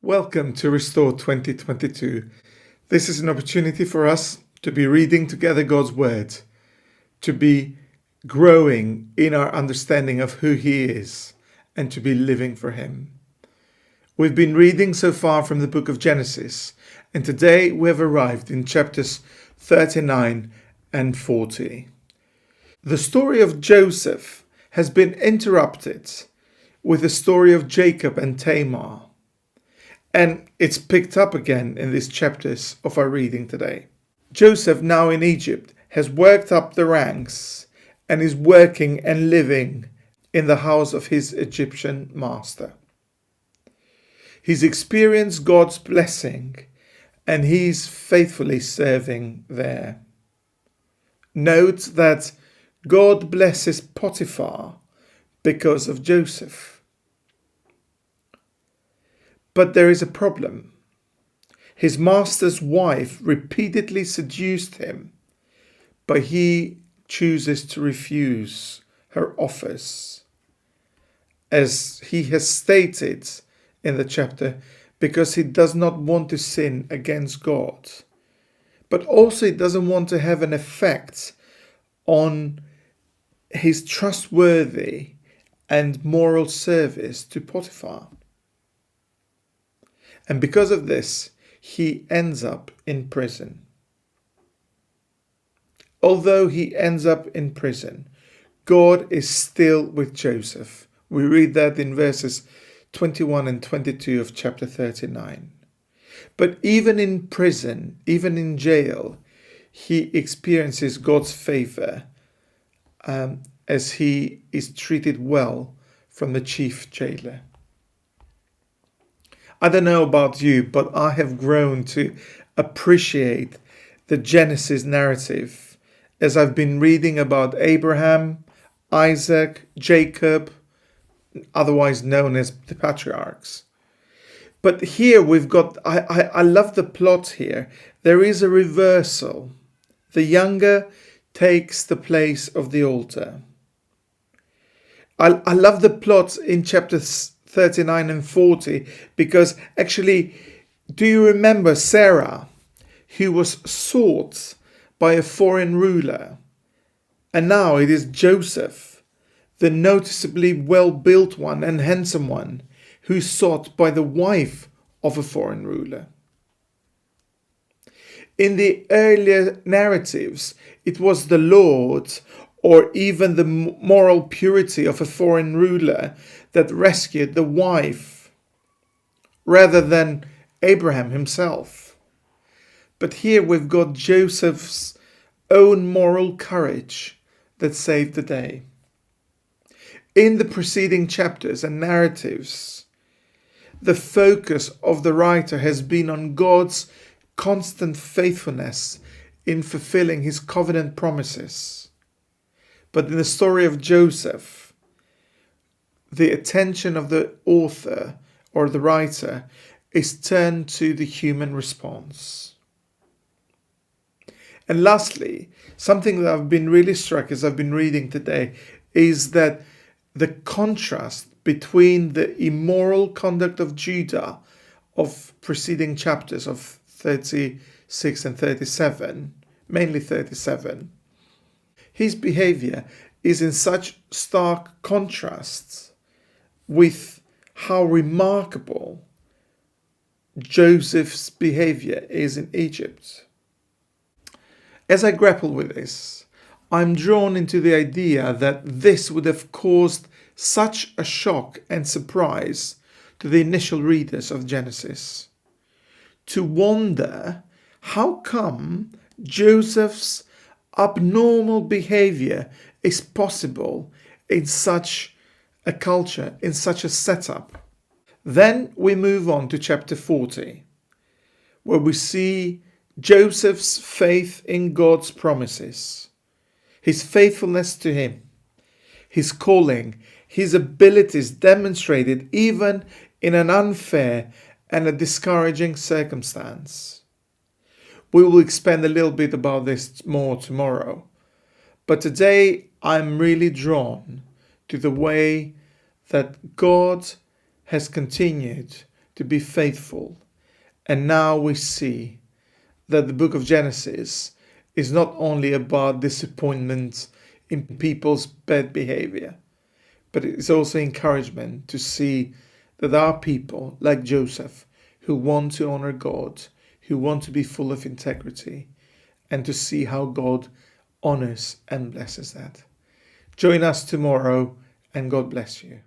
Welcome to Restore 2022. This is an opportunity for us to be reading together God's Word, to be growing in our understanding of who He is, and to be living for Him. We've been reading so far from the book of Genesis, and today we have arrived in chapters 39 and 40. The story of Joseph has been interrupted with the story of Jacob and Tamar. And it's picked up again in these chapters of our reading today. Joseph, now in Egypt, has worked up the ranks and is working and living in the house of his Egyptian master. He's experienced God's blessing and he's faithfully serving there. Note that God blesses Potiphar because of Joseph. But there is a problem. His master's wife repeatedly seduced him, but he chooses to refuse her offers. As he has stated in the chapter, because he does not want to sin against God, but also he doesn't want to have an effect on his trustworthy and moral service to Potiphar. And because of this, he ends up in prison. Although he ends up in prison, God is still with Joseph. We read that in verses 21 and 22 of chapter 39. But even in prison, even in jail, he experiences God's favor as he is treated well from the chief jailer. I don't know about you, but I have grown to appreciate the Genesis narrative as I've been reading about Abraham, Isaac, Jacob, otherwise known as the patriarchs. But here we've got, I love the plot here. There is a reversal. The younger takes the place of the older. I love the plot in chapters 39 and 40 because actually, do you remember Sarah, who was sought by a foreign ruler? And now it is Joseph, the noticeably well-built one and handsome one, who's sought by the wife of a foreign ruler. In the earlier narratives, it was the Lord or even the moral purity of a foreign ruler that rescued the wife, rather than Abraham himself. But here we've got Joseph's own moral courage that saved the day. In the preceding chapters and narratives, the focus of the writer has been on God's constant faithfulness in fulfilling his covenant promises. But in the story of Joseph, the attention of the author or the writer is turned to the human response. And lastly, something that I've been really struck as I've been reading today is that the contrast between the immoral conduct of Judah of preceding chapters of 36 and 37, mainly 37, his behavior is in such stark contrast with how remarkable Joseph's behavior is in Egypt. As I grapple with this, I'm drawn into the idea that this would have caused such a shock and surprise to the initial readers of Genesis, to wonder how come Joseph's abnormal behavior is possible in such a culture, in such a setup. Then we move on to chapter 40, where we see Joseph's faith in God's promises, his faithfulness to him, his calling, his abilities demonstrated even in an unfair and a discouraging circumstance. We will expand a little bit about this more tomorrow. But today I'm really drawn to the way that God has continued to be faithful. And now we see that the book of Genesis is not only about disappointment in people's bad behavior, but it is also encouragement to see that there are people like Joseph who want to honor God, who want to be full of integrity, and to see how God honors and blesses that. Join us tomorrow, and God bless you.